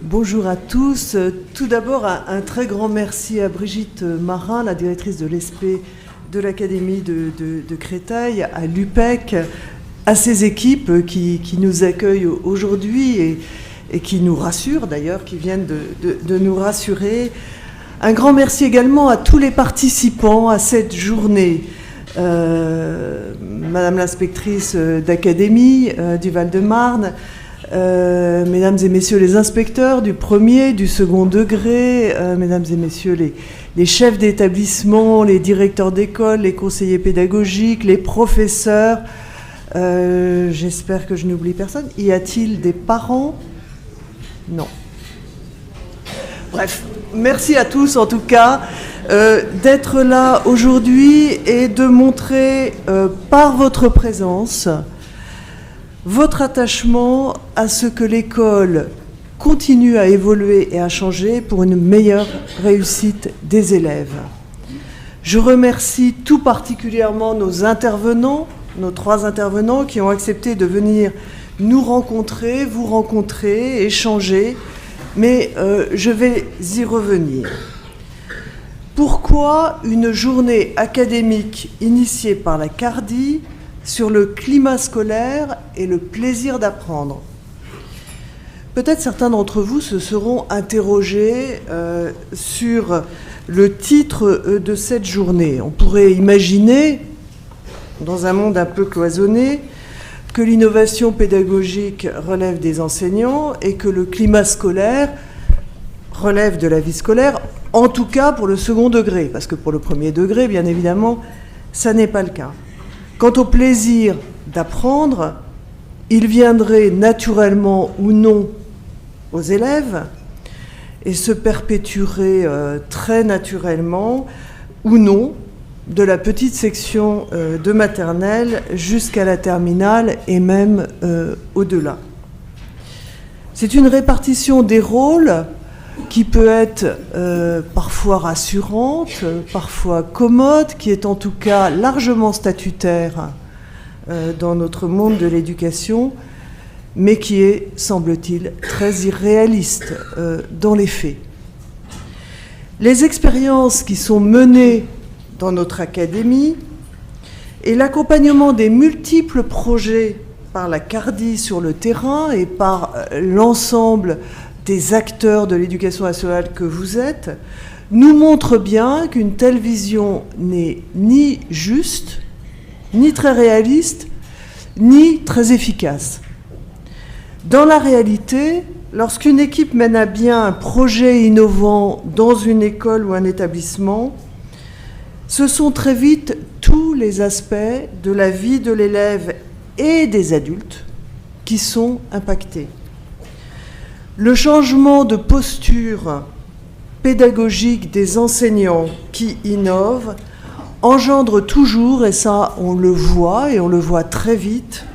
Bonjour à tous. Tout d'abord, un très grand merci à Brigitte Marin, la directrice de l'ESP de l'Académie de Créteil, à l'UPEC, à ses équipes qui nous accueillent aujourd'hui et qui nous rassurent d'ailleurs, qui viennent de nous rassurer. Un grand merci également à tous les participants à cette journée. Madame l'inspectrice d'académie du Val-de-Marne, mesdames et messieurs les inspecteurs du premier, du second degré, mesdames et messieurs les chefs d'établissement, les directeurs d'école, les conseillers pédagogiques, les professeurs, j'espère que je n'oublie personne. Y a-t-il des parents ? Non. Bref, merci à tous en tout cas d'être là aujourd'hui et de montrer par votre présence votre attachement à ce que l'école continue à évoluer et à changer pour une meilleure réussite des élèves. Je remercie tout particulièrement nos intervenants, nos 3 intervenants qui ont accepté de venir nous rencontrer, vous rencontrer, échanger, mais je vais y revenir. Pourquoi une journée académique initiée par la CARDI sur le climat scolaire et le plaisir d'apprendre? Peut-être certains d'entre vous se seront interrogés sur le titre de cette journée. On pourrait imaginer, dans un monde un peu cloisonné, que l'innovation pédagogique relève des enseignants et que le climat scolaire relève de la vie scolaire, en tout cas pour le second degré, parce que pour le premier degré, bien évidemment, ça n'est pas le cas. Quant au plaisir d'apprendre, il viendrait naturellement ou non aux élèves et se perpétuerait très naturellement ou non de la petite section de maternelle jusqu'à la terminale et même au-delà. C'est une répartition des rôles qui peut être parfois rassurante, parfois commode, qui est en tout cas largement statutaire dans notre monde de l'éducation, mais qui est, semble-t-il, très irréaliste dans les faits. Les expériences qui sont menées dans notre académie et l'accompagnement des multiples projets par la CARDI sur le terrain et par l'ensemble des acteurs de l'éducation nationale que vous êtes, nous montrent bien qu'une telle vision n'est ni juste, ni très réaliste, ni très efficace. Dans la réalité, lorsqu'une équipe mène à bien un projet innovant dans une école ou un établissement, ce sont très vite tous les aspects de la vie de l'élève et des adultes qui sont impactés. Le changement de posture pédagogique des enseignants qui innovent engendre toujours, et ça on le voit et on le voit très vite,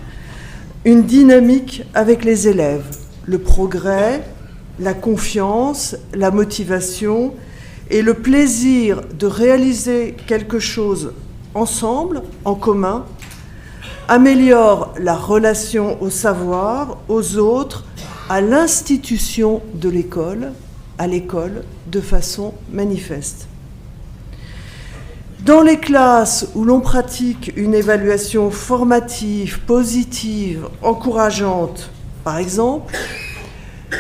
une dynamique avec les élèves. Le progrès, la confiance, la motivation et le plaisir de réaliser quelque chose ensemble, en commun, améliorent la relation au savoir, aux autres, à l'institution de l'école, à l'école, de façon manifeste. Dans les classes où l'on pratique une évaluation formative, positive, encourageante, par exemple,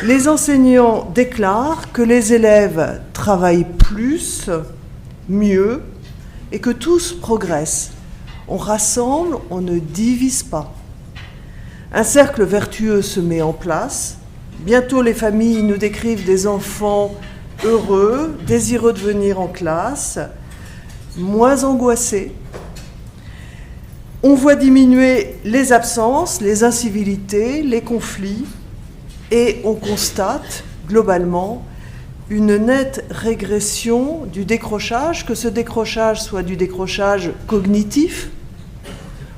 les enseignants déclarent que les élèves travaillent plus, mieux, et que tous progressent. On rassemble, on ne divise pas. Un cercle vertueux se met en place. Bientôt, les familles nous décrivent des enfants heureux, désireux de venir en classe, moins angoissés. On voit diminuer les absences, les incivilités, les conflits, et on constate globalement une nette régression du décrochage, que ce décrochage soit du décrochage cognitif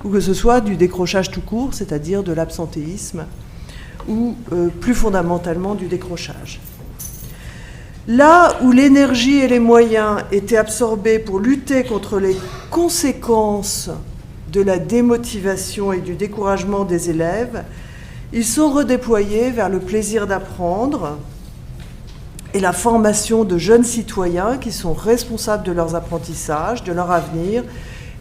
ou que ce soit du décrochage tout court, c'est-à-dire de l'absentéisme, ou plus fondamentalement du décrochage. Là où l'énergie et les moyens étaient absorbés pour lutter contre les conséquences de la démotivation et du découragement des élèves, ils sont redéployés vers le plaisir d'apprendre, et la formation de jeunes citoyens qui sont responsables de leurs apprentissages, de leur avenir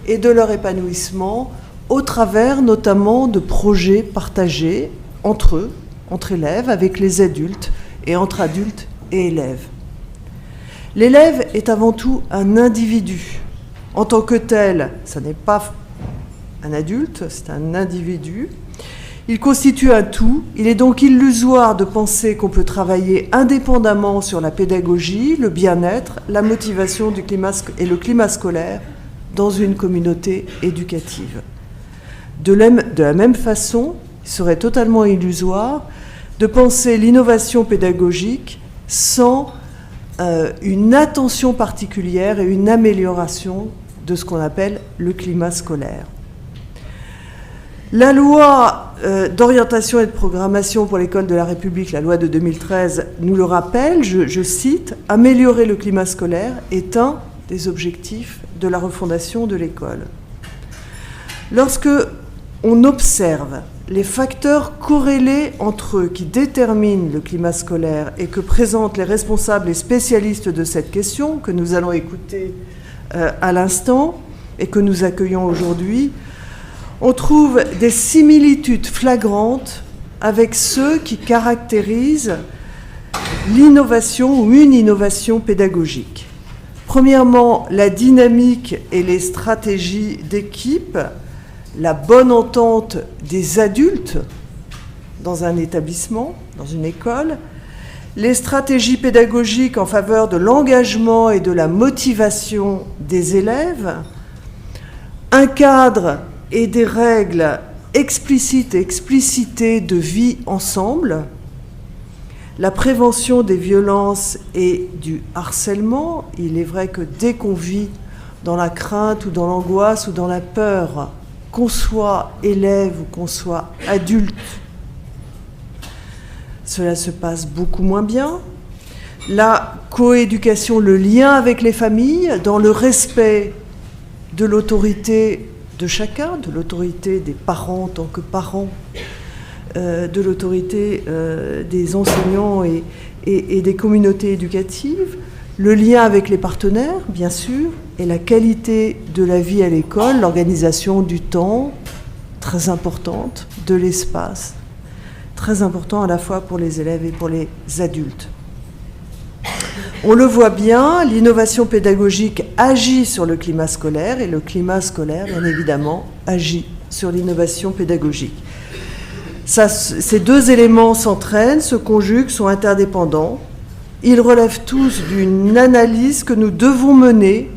et de leur épanouissement au travers notamment de projets partagés entre eux, entre élèves, avec les adultes et entre adultes et élèves. L'élève est avant tout un individu. En tant que tel, ce n'est pas un adulte, c'est un individu. Il constitue un tout. Il est donc illusoire de penser qu'on peut travailler indépendamment sur la pédagogie, le bien-être, la motivation et le climat scolaire dans une communauté éducative. De la même façon, il serait totalement illusoire de penser l'innovation pédagogique sans une attention particulière et une amélioration de ce qu'on appelle le climat scolaire. La loi d'orientation et de programmation pour l'école de la République, la loi de 2013, nous le rappelle, je cite, « Améliorer le climat scolaire est un des objectifs de la refondation de l'école ». Lorsque on observe les facteurs corrélés entre eux qui déterminent le climat scolaire et que présentent les responsables et spécialistes de cette question, que nous allons écouter à l'instant et que nous accueillons aujourd'hui, on trouve des similitudes flagrantes avec ceux qui caractérisent l'innovation ou une innovation pédagogique. Premièrement, la dynamique et les stratégies d'équipe, la bonne entente des adultes dans un établissement, dans une école, les stratégies pédagogiques en faveur de l'engagement et de la motivation des élèves, un cadre et des règles explicites et explicitées de vie ensemble, la prévention des violences et du harcèlement. Il est vrai que dès qu'on vit dans la crainte ou dans l'angoisse ou dans la peur, qu'on soit élève ou qu'on soit adulte, cela se passe beaucoup moins bien. La coéducation, le lien avec les familles, dans le respect de l'autorité de chacun, de l'autorité des parents en tant que parents, de l'autorité des enseignants et des communautés éducatives, le lien avec les partenaires, bien sûr, et la qualité de la vie à l'école, l'organisation du temps, très importante, de l'espace, très important à la fois pour les élèves et pour les adultes. On le voit bien, l'innovation pédagogique agit sur le climat scolaire et le climat scolaire, bien évidemment, agit sur l'innovation pédagogique. Ces deux éléments s'entraînent, se conjuguent, sont interdépendants. Ils relèvent tous d'une analyse que nous devons mener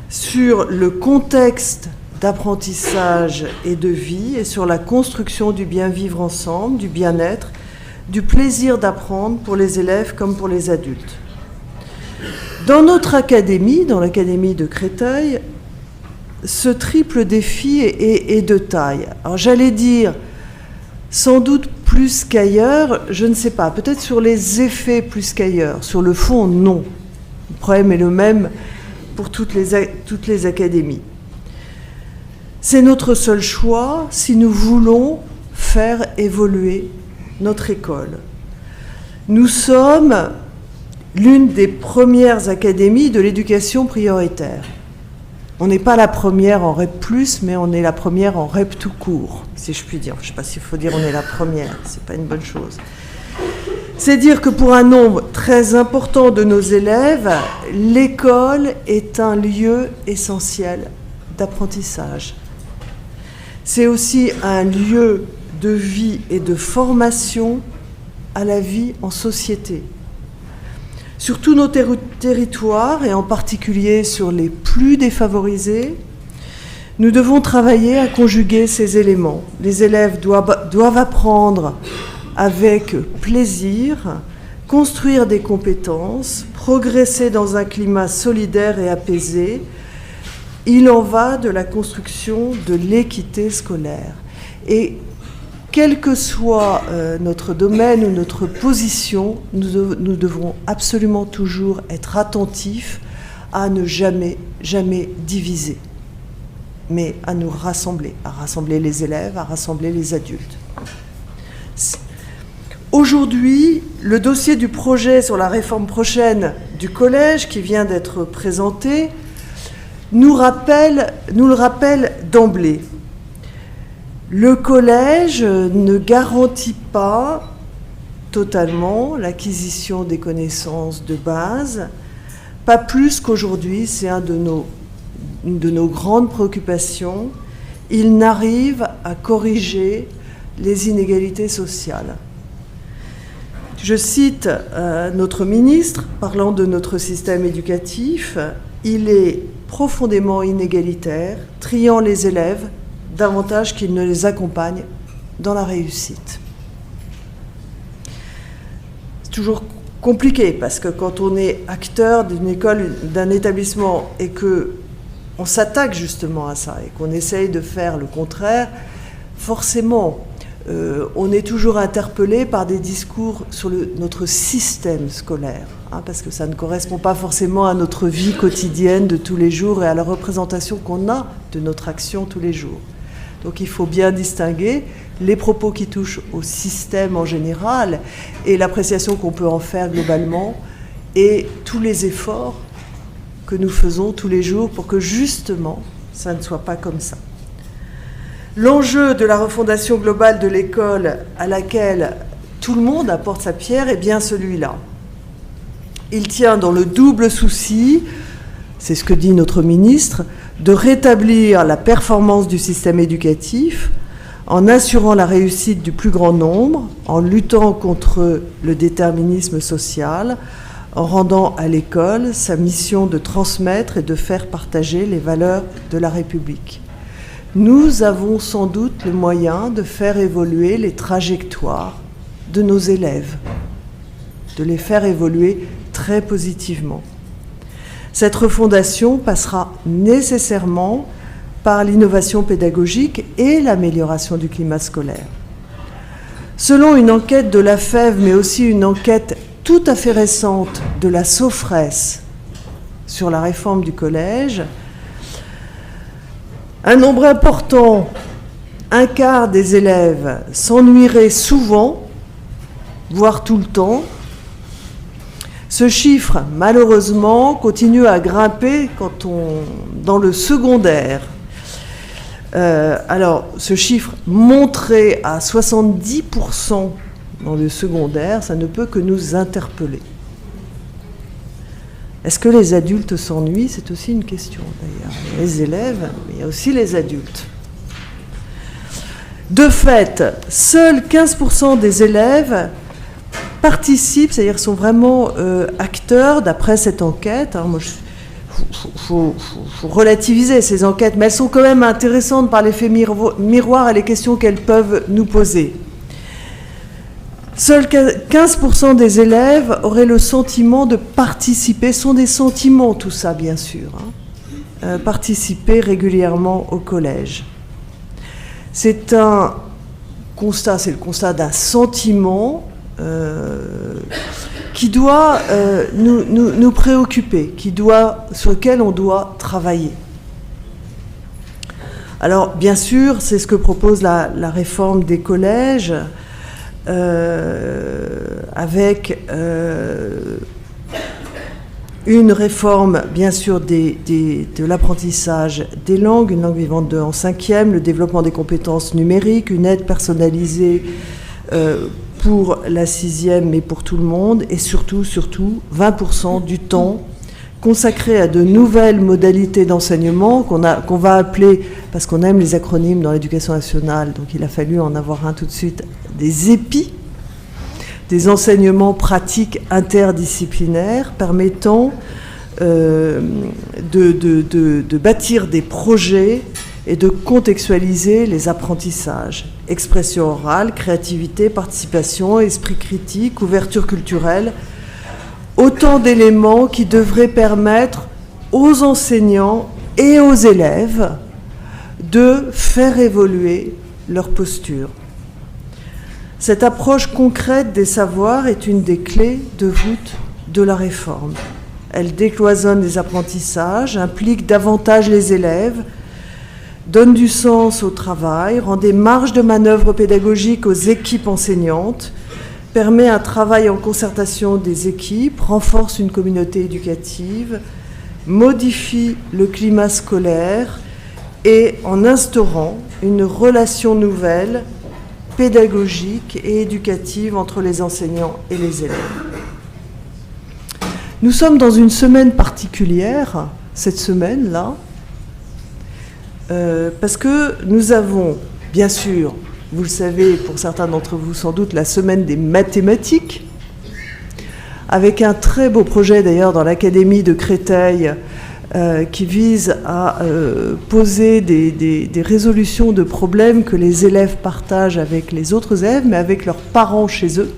sur le contexte d'apprentissage et de vie et sur la construction du bien vivre ensemble, du bien-être, du plaisir d'apprendre pour les élèves comme pour les adultes. Dans notre académie, dans l'académie de Créteil, ce triple défi est de taille. Alors j'allais dire, sans doute plus qu'ailleurs, je ne sais pas, peut-être sur les effets plus qu'ailleurs, sur le fond, non. Le problème est le même pour toutes les académies. C'est notre seul choix si nous voulons faire évoluer notre école. Nous sommes l'une des premières académies de l'éducation prioritaire. On n'est pas la première en REP+, mais on est la première en REP tout court, si je puis dire. Je ne sais pas s'il faut dire on est la première, c'est pas une bonne chose. C'est dire que pour un nombre très important de nos élèves, l'école est un lieu essentiel d'apprentissage. C'est aussi un lieu de vie et de formation à la vie en société. Sur tous nos territoires, et en particulier sur les plus défavorisés, nous devons travailler à conjuguer ces éléments. Les élèves doivent apprendre avec plaisir, construire des compétences, progresser dans un climat solidaire et apaisé. Il en va de la construction de l'équité scolaire. Et quel que soit notre domaine ou notre position, nous devrons absolument toujours être attentifs à ne jamais diviser, mais à nous rassembler les élèves, à rassembler les adultes. Aujourd'hui, le dossier du projet sur la réforme prochaine du collège qui vient d'être présenté nous le rappelle d'emblée. Le collège ne garantit pas totalement l'acquisition des connaissances de base, pas plus qu'aujourd'hui, c'est une de nos grandes préoccupations. Il n'arrive à corriger les inégalités sociales. Je cite notre ministre, parlant de notre système éducatif, il est profondément inégalitaire, triant les élèves davantage qu'il ne les accompagne dans la réussite. C'est toujours compliqué parce que quand on est acteur d'une école, d'un établissement et qu'on s'attaque justement à ça et qu'on essaye de faire le contraire, forcément, on est toujours interpellé par des discours sur notre système scolaire, parce que ça ne correspond pas forcément à notre vie quotidienne de tous les jours et à la représentation qu'on a de notre action tous les jours. Donc il faut bien distinguer les propos qui touchent au système en général et l'appréciation qu'on peut en faire globalement et tous les efforts que nous faisons tous les jours pour que justement ça ne soit pas comme ça. L'enjeu de la refondation globale de l'école à laquelle tout le monde apporte sa pierre est bien celui-là. Il tient dans le double souci, c'est ce que dit notre ministre, de rétablir la performance du système éducatif en assurant la réussite du plus grand nombre, en luttant contre le déterminisme social, en rendant à l'école sa mission de transmettre et de faire partager les valeurs de la République. Nous avons sans doute le moyen de faire évoluer les trajectoires de nos élèves, de les faire évoluer très positivement. Cette refondation passera nécessairement par l'innovation pédagogique et l'amélioration du climat scolaire. Selon une enquête de la FEV, mais aussi une enquête tout à fait récente de la Sofres sur la réforme du collège, un nombre important, un quart des élèves, s'ennuieraient souvent, voire tout le temps. Ce chiffre, malheureusement, continue à grimper dans le secondaire. Alors, ce chiffre montré à 70% dans le secondaire, ça ne peut que nous interpeller. Est-ce que les adultes s'ennuient? C'est aussi une question, d'ailleurs. Les élèves, mais il y a aussi les adultes. De fait, seuls 15% des élèves participent, c'est-à-dire sont vraiment acteurs, d'après cette enquête. Faut relativiser ces enquêtes, mais elles sont quand même intéressantes par l'effet miroir et les questions qu'elles peuvent nous poser. Seuls 15% des élèves auraient le sentiment de participer, ce sont des sentiments tout ça bien sûr, participer régulièrement au collège. C'est un constat, c'est le constat d'un sentiment qui doit nous préoccuper, sur lequel on doit travailler. Alors bien sûr, c'est ce que propose la réforme des collèges, avec une réforme, bien sûr, de l'apprentissage des langues, une langue vivante 2 en 5e, le développement des compétences numériques, une aide personnalisée pour la 6e, mais pour tout le monde, et surtout, 20% du temps consacré à de nouvelles modalités d'enseignement qu'on va appeler, parce qu'on aime les acronymes dans l'éducation nationale, donc il a fallu en avoir un tout de suite, des EPI, des enseignements pratiques interdisciplinaires permettant de bâtir des projets et de contextualiser les apprentissages. Expression orale, créativité, participation, esprit critique, ouverture culturelle, autant d'éléments qui devraient permettre aux enseignants et aux élèves de faire évoluer leur posture. Cette approche concrète des savoirs est une des clés de voûte de la réforme. Elle décloisonne les apprentissages, implique davantage les élèves, donne du sens au travail, rend des marges de manœuvre pédagogiques aux équipes enseignantes, permet un travail en concertation des équipes, renforce une communauté éducative, modifie le climat scolaire et en instaurant une relation nouvelle, pédagogique et éducative entre les enseignants et les élèves. Nous sommes dans une semaine particulière, cette semaine-là, parce que nous avons, bien sûr, vous le savez, pour certains d'entre vous sans doute, la semaine des mathématiques, avec un très beau projet d'ailleurs dans l'Académie de Créteil qui vise à poser des résolutions de problèmes que les élèves partagent avec les autres élèves, mais avec leurs parents chez eux.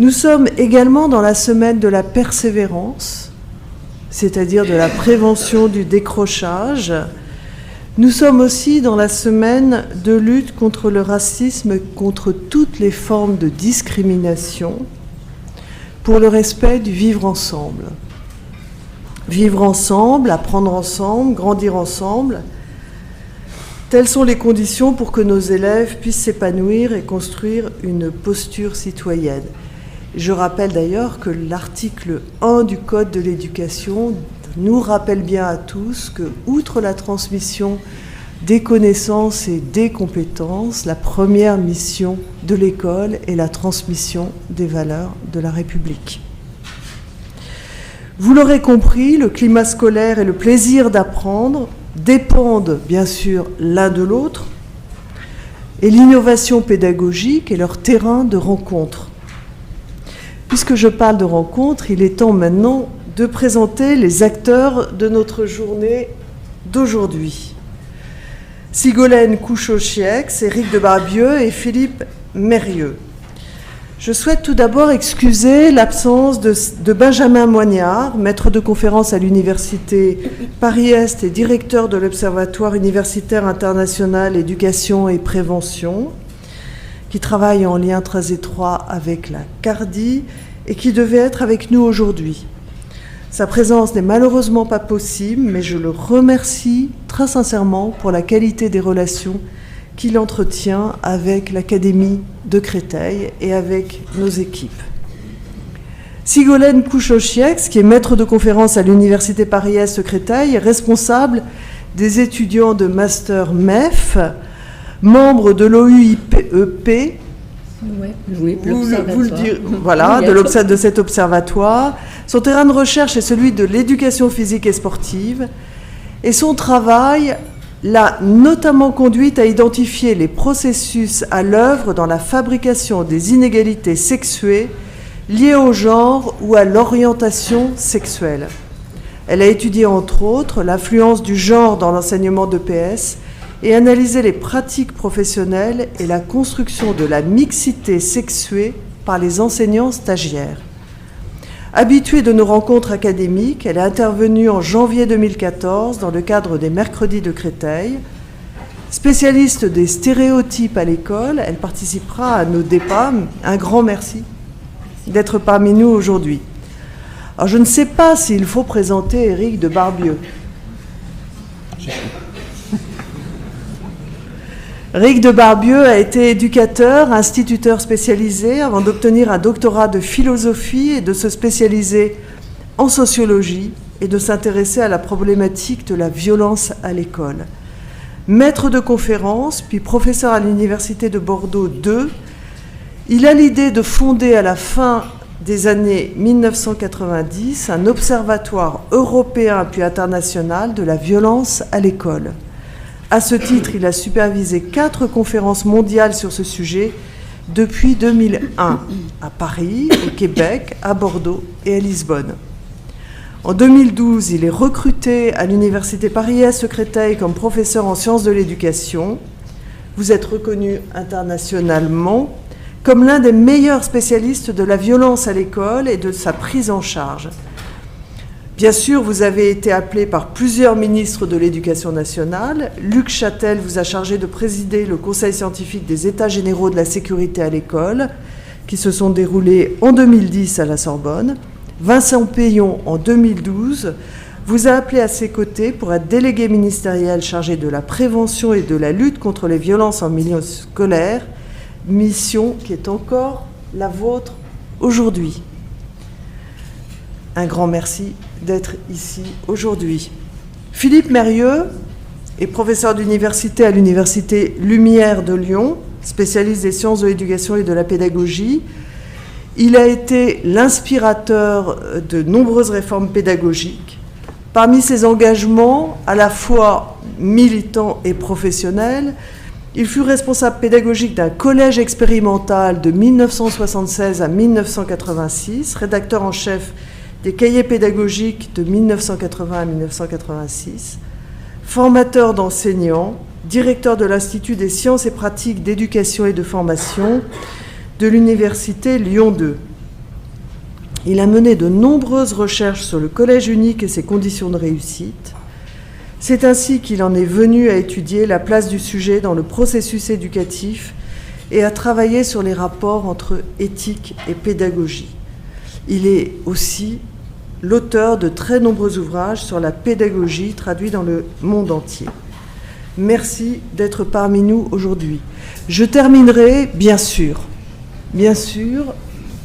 Nous sommes également dans la semaine de la persévérance, c'est-à-dire de la prévention du décrochage. Nous sommes aussi dans la semaine de lutte contre le racisme, contre toutes les formes de discrimination, pour le respect du vivre ensemble. Vivre ensemble, apprendre ensemble, grandir ensemble, telles sont les conditions pour que nos élèves puissent s'épanouir et construire une posture citoyenne. Je rappelle d'ailleurs que l'article 1 du Code de l'éducation nous rappelle bien à tous que, outre la transmission des connaissances et des compétences, la première mission de l'école est la transmission des valeurs de la République. Vous l'aurez compris, le climat scolaire et le plaisir d'apprendre dépendent bien sûr l'un de l'autre, et l'innovation pédagogique est leur terrain de rencontre. Puisque je parle de rencontre, il est temps maintenant de présenter les acteurs de notre journée d'aujourd'hui. Sigolène Couchot-Chiex, Éric de Barbieux et Philippe Mérieux. Je souhaite tout d'abord excuser l'absence de Benjamin Moignard, maître de conférence à l'Université Paris-Est et directeur de l'Observatoire universitaire international éducation et prévention, qui travaille en lien très étroit avec la CARDI et qui devait être avec nous aujourd'hui. Sa présence n'est malheureusement pas possible, mais je le remercie très sincèrement pour la qualité des relations qu'il entretient avec l'Académie de Créteil et avec nos équipes. Sigolène Couchot-Chiex, qui est maître de conférence à l'Université Paris-Est Créteil, est responsable des étudiants de Master MEF, membre de l'OUIPEP, de cet observatoire. Son terrain de recherche est celui de l'éducation physique et sportive, et son travail l'a notamment conduite à identifier les processus à l'œuvre dans la fabrication des inégalités sexuées liées au genre ou à l'orientation sexuelle. Elle a étudié entre autres l'influence du genre dans l'enseignement d'EPS et analysé les pratiques professionnelles et la construction de la mixité sexuée par les enseignants stagiaires. Habituée de nos rencontres académiques, elle est intervenue en janvier 2014 dans le cadre des Mercredis de Créteil. Spécialiste des stéréotypes à l'école, elle participera à nos débats. Un grand merci d'être parmi nous aujourd'hui. Alors, je ne sais pas s'il faut présenter Éric de Barbieux. Éric de Barbieux a été éducateur, instituteur spécialisé avant d'obtenir un doctorat de philosophie et de se spécialiser en sociologie et de s'intéresser à la problématique de la violence à l'école. Maître de conférences, puis professeur à l'Université de Bordeaux II, il a l'idée de fonder à la fin des années 1990 un observatoire européen puis international de la violence à l'école. À ce titre, il a supervisé 4 conférences mondiales sur ce sujet depuis 2001, à Paris, au Québec, à Bordeaux et à Lisbonne. En 2012, il est recruté à l'Université Paris-Est Créteil comme professeur en sciences de l'éducation. Vous êtes reconnu internationalement comme l'un des meilleurs spécialistes de la violence à l'école et de sa prise en charge. Bien sûr, vous avez été appelé par plusieurs ministres de l'Éducation nationale. Luc Châtel vous a chargé de présider le Conseil scientifique des États généraux de la sécurité à l'école, qui se sont déroulés en 2010 à la Sorbonne. Vincent Payon, en 2012, vous a appelé à ses côtés pour être délégué ministériel chargé de la prévention et de la lutte contre les violences en milieu scolaire, mission qui est encore la vôtre aujourd'hui. Un grand merci d'être ici aujourd'hui. Philippe Mérieux est professeur d'université à l'Université Lumière de Lyon, spécialiste des sciences de l'éducation et de la pédagogie. Il a été l'inspirateur de nombreuses réformes pédagogiques. Parmi ses engagements, à la fois militants et professionnels, il fut responsable pédagogique d'un collège expérimental de 1976 à 1986, rédacteur en chef des cahiers pédagogiques de 1980 à 1986, formateur d'enseignants, directeur de l'Institut des sciences et pratiques d'éducation et de formation de l'Université Lyon 2. Il a mené de nombreuses recherches sur le collège unique et ses conditions de réussite. C'est ainsi qu'il en est venu à étudier la place du sujet dans le processus éducatif et à travailler sur les rapports entre éthique et pédagogie. Il est aussi l'auteur de très nombreux ouvrages sur la pédagogie traduits dans le monde entier. Merci d'être parmi nous aujourd'hui. Je terminerai, bien sûr,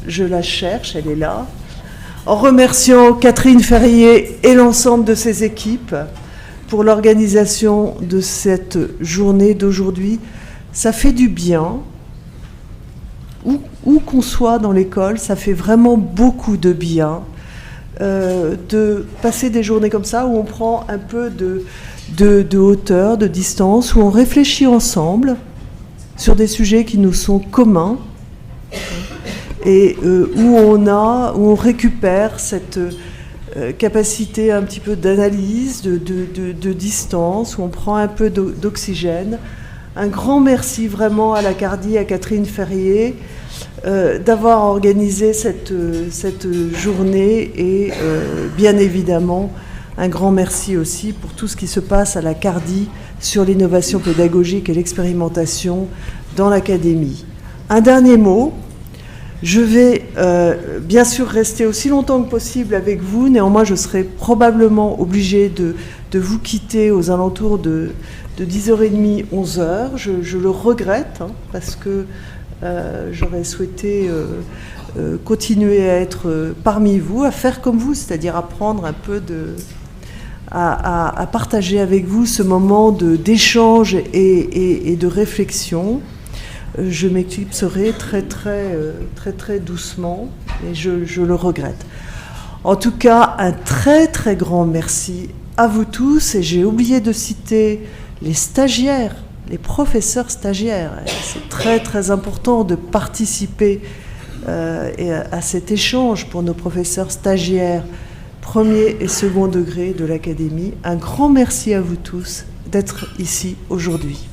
je la cherche, elle est là, en remerciant Catherine Ferrier et l'ensemble de ses équipes pour l'organisation de cette journée d'aujourd'hui. Ça fait du bien, où qu'on soit dans l'école, ça fait vraiment beaucoup de bien de passer des journées comme ça, où on prend un peu de hauteur, de distance, où on réfléchit ensemble sur des sujets qui nous sont communs, et où on récupère cette capacité un petit peu d'analyse, de distance, où on prend un peu d'oxygène. Un grand merci vraiment à la CARDI, à Catherine Ferrier, d'avoir organisé cette journée, et bien évidemment un grand merci aussi pour tout ce qui se passe à la CARDI sur l'innovation pédagogique et l'expérimentation dans l'académie. Un dernier mot. Je vais bien sûr rester aussi longtemps que possible avec vous, néanmoins je serai probablement obligée de vous quitter aux alentours de 10h30, 11h. Je le regrette, parce que j'aurais souhaité continuer à être parmi vous, à faire comme vous, c'est-à-dire à prendre un peu à partager avec vous ce moment d'échange et de réflexion. Je m'éclipserai très doucement, et je le regrette. En tout cas, un très grand merci à vous tous, et j'ai oublié de citer les stagiaires, les professeurs stagiaires. C'est très important de participer à cet échange pour nos professeurs stagiaires premier et second degré de l'académie. Un grand merci à vous tous d'être ici aujourd'hui.